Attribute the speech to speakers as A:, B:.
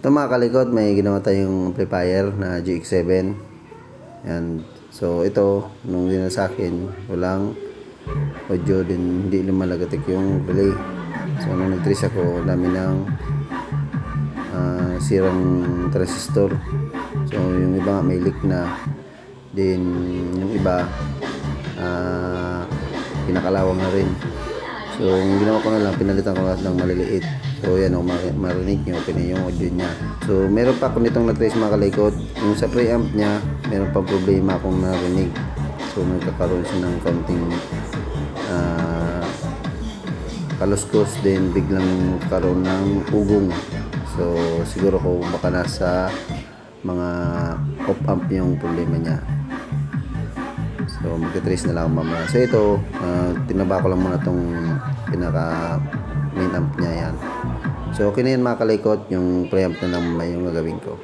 A: Ito mga kalikot, may ginawa tayong amplifier na GX7. Yan. So ito, nung din sa akin, walang audio din, hindi lumalagatik yung relay. So nung nag-trace ako, dami ng sirang transistor. So yung iba may leak na. Din yung iba pinakalawang na rin. So yung ginawa ko na lang, pinalitan ko lahat ng maliliit. So yan o, marinig nyo, yung audio nya. So meron pa ako nitong na-trace mga kalikot. Yung sa preamp nya, meron pa problema akong narinig. So nagkakaroon siya ng kaunting kaluskos, din biglang karoon ng ugong. So siguro ko baka nasa mga op-amp yung problema nya. So magte-trace na lang mamaya. So ito, tinaba ko lang muna itong pinaka main amp nya yan. So okay na yan mga kalikot, yung preamp na lang yung gagawin ko.